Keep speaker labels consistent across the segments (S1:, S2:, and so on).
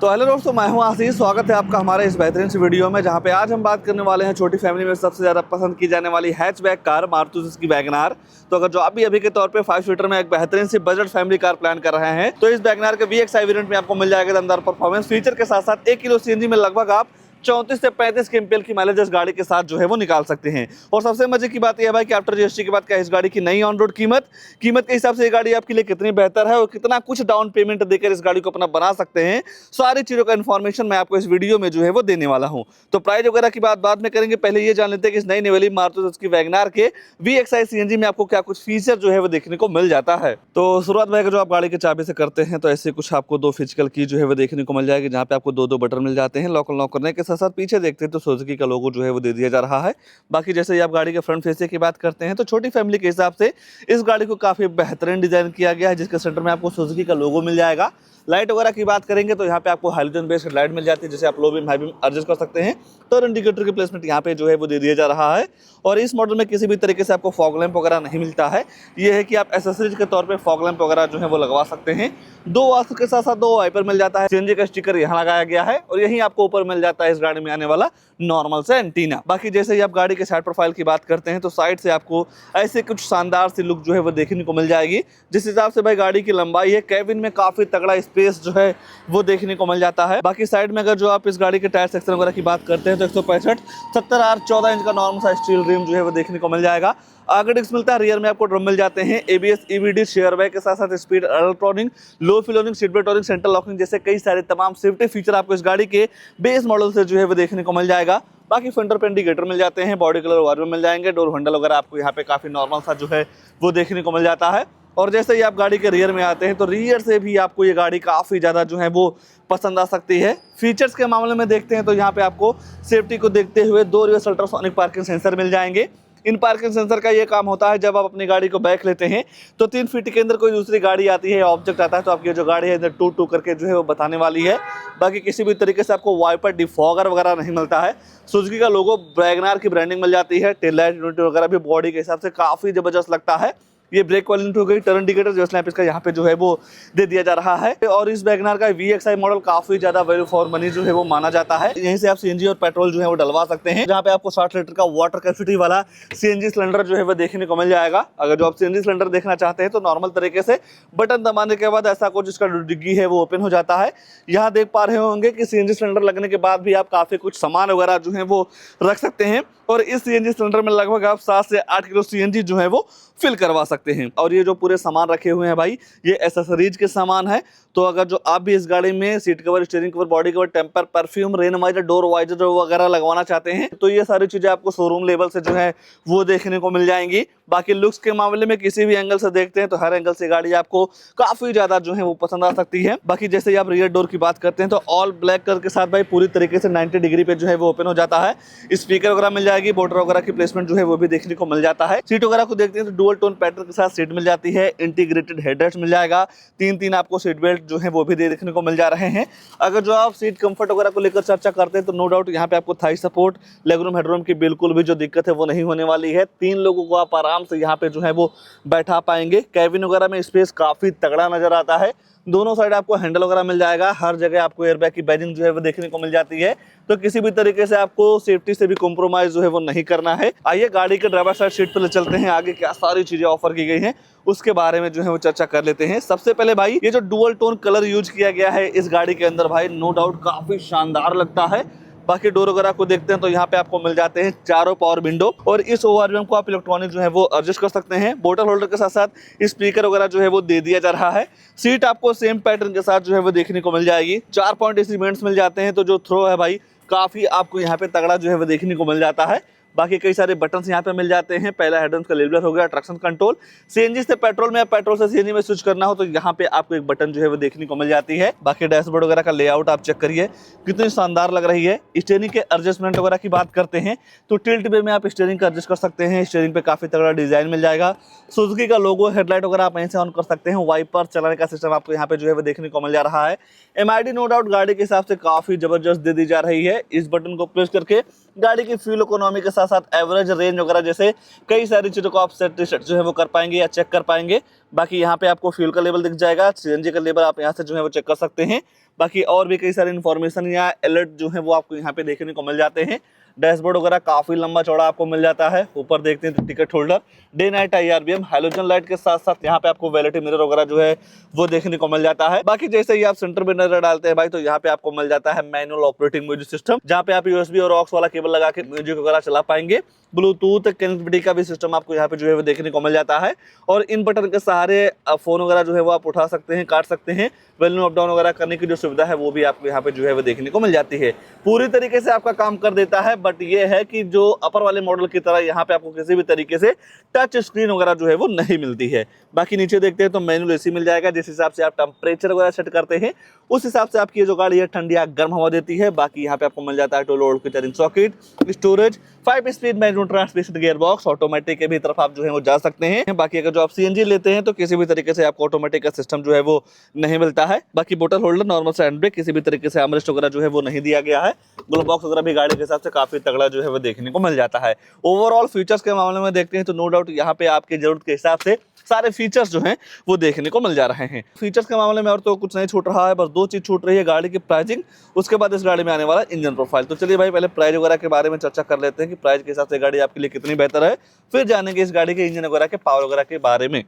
S1: तो हेलो दोस्तों, मैं हूं आशीष। स्वागत है आपका हमारे इस बेहतरीन सी वीडियो में, जहां पे आज हम बात करने वाले हैं छोटी फैमिली में सबसे ज़्यादा पसंद की जाने वाली hatchback car Maruti Suzuki WagonR. तो अगर जो आप भी अभी के तौर पे 5 सीटर में एक बेहतरीन सी बजट फैमिली कार प्लान कर रहे हैं, तो इस वैगनआर के VXI वेरिएंट में आपको मिल जाएगा दमदार परफॉर्मेंस फीचर के साथ साथ 1 किलो CNG में लगभग आप 34 से 35 kmpl की माइलेज इस गाड़ी के साथ जो है वो निकाल सकते हैं। और सबसे मजे की बात यह है भाई कि आफ्टर GST के बाद क्या इस गाड़ी की नई ऑन रोड कीमत के हिसाब से ये गाड़ी आपके लिए कितनी बेहतर है और कितना कुछ डाउन पेमेंट देकर इस गाड़ी को अपना बना सकते हैं, सारी चीज़ों का इन्फॉर्मेशन मैं आपको इस वीडियो में जो है वो देने वाला हूँ। तो प्राइस वगैरह की बात बाद में करेंगे, पहले ये जान लेते हैं कि इस नई निवेली मारुति सुजुकी वैगनआर के VXI CNG में आपको क्या कुछ फीचर जो है वो देखने को मिल जाता है। तो शुरुआत भाई जो आप गाड़ी के चाबी से करते हैं, तो ऐसे कुछ आपको 2 फिजिकल की जो है वो देखने को मिल जाएगी, जहाँ पे आपको 2-2 बटन मिल जाते हैं। लॉक अनलॉक करने के साथ साथ पीछे देखते हैं तो सुजुकी का लोगो जो है वो दे दिया जा रहा है। बाकी जैसे ही आप गाड़ी के फ्रंट फेसिंग की बात करते हैं, तो छोटी फैमिली के हिसाब से इस गाड़ी को काफी बेहतरीन डिजाइन किया गया है, जिसके सेंटर में आपको सुजुकी का लोगो मिल जाएगा। लाइट वगैरह की बात करेंगे तो यहाँ पे आपको हाइड्रोजन बेस्ड लाइट मिल जाती है, जिसे आप low beam high beam adjust कर सकते हैं। टर्न इंडिकेटर की प्लेसमेंट यहाँ पे जो है वो दे दिया जा रहा है। और इस मॉडल में किसी भी तरीके से आपको फॉग लैंप वगैरह नहीं मिलता है। ये है कि आप एसेसरीज के तौर पे फॉग लैंप वगैरह जो है वो लगवा सकते हैं। 2 वास्तु के साथ साथ 2 वाइपर मिल जाता है। CNG का स्टिकर यहाँ लगाया गया है और यहीं आपको ऊपर मिल जाता है इस गाड़ी में आने वाला नॉर्मल से एंटीना। बाकी जैसे ही आप गाड़ी के साइड प्रोफाइल की बात करते हैं, तो साइड से आपको ऐसे कुछ शानदार सी लुक जो है वो देखने को मिल जाएगी। जिस हिसाब से भाई गाड़ी की लंबाई है, केबिन में काफी तगड़ा स्पेस जो है वो देखने को मिल जाता है। बाकी साइड में अगर जो आप इस गाड़ी के टायर सेक्शन वगैरह की बात करते हैं, तो 165 70R 14 इंच का नॉर्मल सा स्टील रिम जो है वो देखने को मिल जाएगा। आगे डिस्क मिलता है, रियर में आपको ड्रम मिल जाते हैं। ABS EBD शेयर बैग के साथ साथ स्पीड इलेक्ट्रॉनिक, लो फ्लोरिंग, सीट बेल्ट और सेंट्रल लॉकिंग जैसे कई सारे तमाम सेफ्टी फीचर आपको इस गाड़ी के बेस मॉडल से जो है वो देखने को मिल जाएगा। बाकी फ्रंट पे इंडिकेटर मिल जाते हैं, बॉडी कलर वायर में मिल जाएंगे। डोर हैंडल वगैरह आपको यहाँ पे काफी नॉर्मल सा जो है वो देखने को मिल जाता है। और जैसे ही आप गाड़ी के रियर में आते हैं, तो रियर से भी आपको ये गाड़ी काफ़ी ज़्यादा जो है वो पसंद आ सकती है। फीचर्स के मामले में देखते हैं तो यहाँ पे आपको सेफ्टी को देखते हुए 2 रिवर्स अल्ट्रासोनिक पार्किंग सेंसर मिल जाएंगे। इन पार्किंग सेंसर का ये काम होता है, जब आप अपनी गाड़ी को बैक लेते हैं तो 3 फीट के अंदर कोई दूसरी गाड़ी आती है, ऑब्जेक्ट आता है, तो आपकी जो गाड़ी है इधर टू टू करके जो है वो बताने वाली है। बाकी किसी भी तरीके से आपको वाइपर डिफॉगर वगैरह नहीं मिलता है। सुजुकी का लोगो वैगनआर की ब्रांडिंग मिल जाती है। टेल लाइट यूनिट वगैरह भी बॉडी के हिसाब से काफ़ी ज़बरदस्त लगता है। ये ब्रेक वाली यूनिट हो गई। टर्न इंडिकेटर जो स्लैप इसका यहाँ पे जो है वो दे दिया जा रहा है। और इस वैगनआर का VXI मॉडल काफी ज्यादा वैल्यू फॉर मनी जो है वो माना जाता है। यहीं से आप CNG और पेट्रोल जो है वो डलवा सकते हैं, जहाँ पे आपको 60 लीटर का वाटर कैपेसिटी वाला CNG सिलेंडर जो है वो देखने को मिल जाएगा। अगर जो आप CNG सिलेंडर देखना चाहते हैं, तो नॉर्मल तरीके से बटन दबाने के बाद ऐसा कुछ इसका डिग्गी है वो ओपन हो जाता है। यहाँ देख पा रहे होंगे कि CNG सिलेंडर लगने के बाद भी आप काफी कुछ सामान वगैरह जो है वो रख सकते हैं। और इस CNG सिलेंडर में लगभग आप 7 से 8 किलो CNG जो है वो फिल करवा सकते हैं। और ये जो पूरे सामान रखे हुए हैं भाई, ये एसेसरीज के सामान है। तो अगर जो आप भी इस गाड़ी में seat cover, steering cover, body cover, temper, perfume, rain visor, door visor वगैरह लगवाना चाहते हैं, तो ये सारी चीजें आपको शोरूम लेवल से जो है वो देखने को मिल जाएंगी। बाकी लुक्स के मामले में किसी भी एंगल से देखते हैं, तो हर एंगल से गाड़ी आपको काफी ज्यादा जो है वो पसंद आ सकती है। बाकी जैसे ही आप रियर डोर की बात करते हैं, तो ऑल ब्लैक कलर के साथ भाई पूरी तरीके से 90 डिग्री पे जो है वो ओपन हो जाता है। स्पीकर वगैरह मिल जाएगी, बॉर्डर वगैरह की प्लेसमेंट जो है वो भी देखने को मिल जाता है। सीट वगैरह को देखते हैं तो डुअल टोन पैटर्न के साथ सीट मिल जाती है। इंटीग्रेटेड हेडरेस्ट मिल जाएगा। 3 आपको सीट बेल्ट जो है वो भी देखने को मिल जा रहे हैं। अगर जो आप सीट कंफर्ट वगैरह को लेकर चर्चा करते हैं, तो नो डाउट यहाँ पे आपको थाई सपोर्ट, लेगरूम, हेडरूम की बिल्कुल भी जो दिक्कत है वो नहीं होने वाली है। 3 लोगों को आप आराम से यहाँ पे जो है वो बैठा पाएंगे। कैबिन वगैरह में स्पेस काफी तगड़ा नजर आता है। दोनों साइड आपको हैंडल वगैरह मिल जाएगा। हर जगह आपको एयरबैग की बैजिंग जो है वो देखने को मिल जाती है। तो किसी भी तरीके से आपको सेफ्टी से भी कॉम्प्रोमाइज जो है वो नहीं करना है। आइए गाड़ी के ड्राइवर साइड सीट पर चलते हैं। आगे क्या सारी चीजें ऑफर की गई हैं उसके बारे में जो है वो चर्चा कर लेते हैं। सबसे पहले भाई, ये जो डुअल टोन कलर यूज किया गया है इस गाड़ी के अंदर भाई, नो डाउट काफी शानदार लगता है। बाकी डोर वगैरह को देखते हैं तो यहाँ पे आपको मिल जाते हैं 4 पावर विंडो। और इस ओवरव्यू को आप इलेक्ट्रॉनिक जो है वो एडजस्ट कर सकते हैं। बोतल होल्डर के साथ साथ स्पीकर वगैरह जो है वो दे दिया जा रहा है। सीट आपको सेम पैटर्न के साथ जो है वो देखने को मिल जाएगी। 4 पॉइंट एसिमेंट्स मिल जाते हैं। तो जो थ्रो है भाई, काफी आपको यहाँ पे तगड़ा जो है वो देखने को मिल जाता है। बाकी कई सारे बटन्स यहाँ पे मिल जाते हैं। पहला हेडलाइट्स का लेवलर हो गया, ट्रैक्शन कंट्रोल। CNG से पेट्रोल में या पेट्रोल से CNG में स्विच करना हो, तो यहाँ पे आपको एक बटन जो है वो देखने को मिल जाती है। बाकी डैशबोर्ड वगैरह का लेआउट आप चेक करिए, कितनी शानदार लग रही है। स्टीयरिंग के एडजस्टमेंट वगैरह की बात करते हैं, तो टिल्ट वे में आप स्टीयरिंग का एडजस्ट कर सकते हैं। स्टीयरिंग पे काफी तगड़ा डिजाइन मिल जाएगा। सुजुकी का लोगो, हेडलाइट वगैरह आप यहीं से ऑन कर सकते हैं। वाइपर चलाने का सिस्टम आपको यहाँ पे जो है वो देखने को मिल जा रहा है। MID नो डाउट गाड़ी के हिसाब से काफी जबरदस्त दे दी जा रही है। इस बटन को प्रेस करके गाड़ी की फ्यूल इकोनॉमी के साथ साथ एवरेज रेंज वगैरह जैसे कई सारी चीज़ों को आप सेट जो है वो कर पाएंगे या चेक कर पाएंगे। बाकी यहाँ पे आपको फ्यूल का लेवल दिख जाएगा, सीएनजी का लेवल आप यहाँ से जो है वो चेक कर सकते हैं। बाकी और भी कई सारी इन्फॉर्मेशन या अलर्ट जो है वो आपको यहाँ पे देखने को मिल जाते हैं। डैशबोर्ड वगैरह काफी लंबा चौड़ा आपको मिल जाता है। ऊपर देखते हैं तो ticket holder, day night IRBM, halogen light के साथ साथ यहाँ पे आपको वैनिटी मिरर वगैरह जो है वो देखने को मिल जाता है। बाकी जैसे ही आप सेंटर में नजर डालते हैं भाई तो यहाँ पे आपको मिल जाता है मैनुअल ऑपरेटिंग म्यूजिक सिस्टम, जहाँ पे आप USB और ऑक्स वाला केबल लगा के म्यूजिक वगैरह चला पाएंगे। ब्लूटूथ कनेक्टिविटी का भी सिस्टम आपको यहाँ पे जो है वो देखने को मिल जाता है। और इन बटन के सहारे फोन वगैरह जो है वो आप उठा सकते हैं, काट सकते हैं। वॉल्यूम अप डाउन वगैरह करने की जो सुविधा है वो भी आपको यहाँ पे जो है वो देखने को मिल जाती है। पूरी तरीके से आपका काम कर देता है, बट ये है कि जो अपर वाले मॉडल की तरह यहाँ पे आपको किसी भी तरीके से टच स्क्रीन वगैरह जो है वो नहीं मिलती है। बाकी नीचे देखते हैं तो मैनुअल AC मिल जाएगा, जिस हिसाब से आप टेम्परेचर वगैरह सेट करते हैं उस हिसाब से आपकी जो गाड़ी है ठंडी या गर्म हवा देती है। बाकी यहाँ पे आपको मिल जाता है 12 वोल्ट की charging socket, storage, 5 speed manual transmission gear box, automatic के भी तरफ आप जो है वो जा सकते हैं। बाकी अगर जो आप CNG लेते हैं तो किसी भी तरीके से आपको ऑटोमेटिक का सिस्टम जो है वो नहीं मिलता है। बाकी बोतल होल्डर, नॉर्मल से हैंड ब्रेक, किसी भी तरीके से आर्मरेस्ट वगैरह जो है वो नहीं दिया गया है। ग्लोव बॉक्स वगैरह भी गाड़ी के हिसाब से काफी तगड़ा जो है वो देखने को मिल जाता है। ओवरऑल फीचर्स के मामले में देखते हैं तो नो डाउट यहाँ पे आपकी जरूरत के हिसाब से सारे फीचर्स जो हैं वो देखने को मिल जा रहे हैं। फीचर्स के मामले में और तो कुछ नहीं छूट रहा है, बस दो चीज छूट रही है, गाड़ी की प्राइसिंग, उसके बाद इस गाड़ी में आने वाला इंजन प्रोफाइल। तो चलिए भाई पहले प्राइस वगैरह के बारे में चर्चा कर लेते हैं कि प्राइस के हिसाब से गाड़ी आपके लिए कितनी बेहतर है, फिर जानेंगे इस गाड़ी के इंजन वगैरह के पावर वगैरह के बारे में।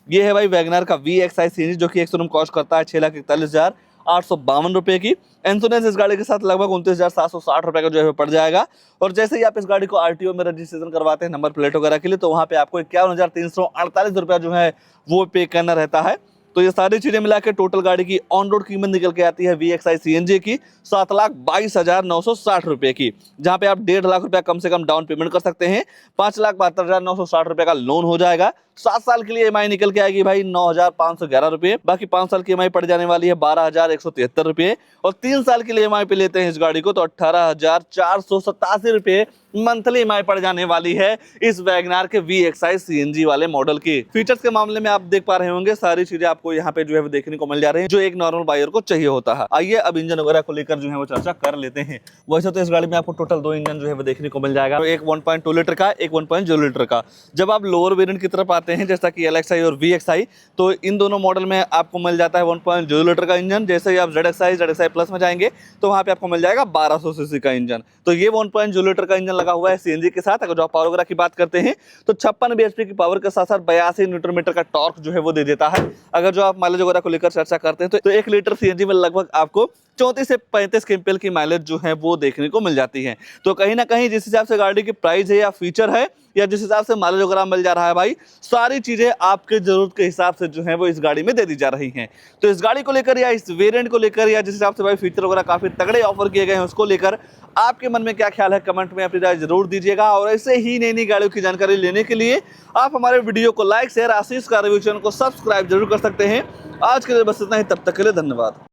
S1: ये है भाई वैगनआर का VXI सीरीज, जो कि एक्स-शोरूम कॉस्ट करता है 6,41,852 रुपए की। इंश्योरेंस इस गाड़ी के साथ लगभग 29,760 रुपए का जो है पड़ जाएगा। और जैसे ही आप इस गाड़ी को RTO में रजिस्ट्रेशन करवाते हैं नंबर प्लेट वगैरह के लिए, तो वहाँ पे आपको 51,348 रुपया जो है वो पे करना रहता है। तो ये सारी चीजें मिला के टोटल गाड़ी की ऑन रोड कीमत निकल के आती है VXI CNG की 7,22,960 रुपए की, जहां पे आप 1.5 लाख रुपया कम से कम डाउन पेमेंट कर सकते हैं। 5,72,960 रुपए का लोन हो जाएगा। 7 साल के लिए EMI निकल के आएगी भाई 9,511 रुपए। बाकी 5 साल की EMI पड़ जाने वाली है 12,173 रुपए। और 3 साल के लिए EMI पे लेते हैं इस गाड़ी को तो 18,487 रुपए मंथली EMI पड़ जाने वाली है इस वैगनआर के VXI CNG वाले मॉडल की। फीचर्स के मामले में आप देख पा रहे होंगे सारी चीजें आपको यहाँ पे जो है देखने को मिल जा रही है, जो एक नॉर्मल बायर को चाहिए होता है। आइए अब इंजन वगैरह को लेकर जो है वो चर्चा कर लेते हैं। वैसे तो इस गाड़ी में आपको टोटल 2 इंजन जो है वो देखने को मिल जाएगा, एक 1.2 लीटर का, एक 1.0 लीटर का। जब आप लोअर वेरिएंट की तरफ आते हैं जैसा कि LXI और VXI, तो इन दोनों मॉडल में आपको मिल जाता है 1.0 लीटर का इंजन। जैसे ही आप ZXI प्लस में जाएंगे तो वहाँ पे आपको मिल जाएगा 1200 सीसी का इंजन। तो ये 1.0 लीटर का इंजन लगा हुआ है CNG के साथ। अगर जो आप पावर वगैरह की बात करते हैं तो 56 bhp की पावर के साथ साथ 82 न्यूटन मीटर का टॉर्क जो है वो दे देता है। अगर जो आप माइलेज वगैरह को लेकर चर्चा करते हैं तो 1 लीटर CNG में लगभग आपको 34 से 35 kmpl की माइलेज जो है वो देखने को मिल जाती है। तो कहीं ना कहीं जिस हिसाब से गाड़ी की प्राइस है या फीचर है या जिस हिसाब से माइलेज वगैरह मिल जा रहा है भाई, सारी चीजें आपके जरूरत के हिसाब से जो है वो इस गाड़ी में दे दी जा रही हैं। तो इस गाड़ी को लेकर या इस वेरिएंट को लेकर या जिस हिसाब से भाई फीचर वगैरह काफी तगड़े ऑफर किए गए हैं उसको लेकर आपके मन में क्या ख्याल है, कमेंट में अपनी राय जरूर दीजिएगा। और ऐसे ही नई नई गाड़ियों की जानकारी लेने के लिए आप हमारे वीडियो को लाइक, शेयर, आशीष का रिव्यू चैनल को सब्सक्राइब जरूर कर सकते हैं। आज के लिए बस इतना ही, तब तक के लिए धन्यवाद।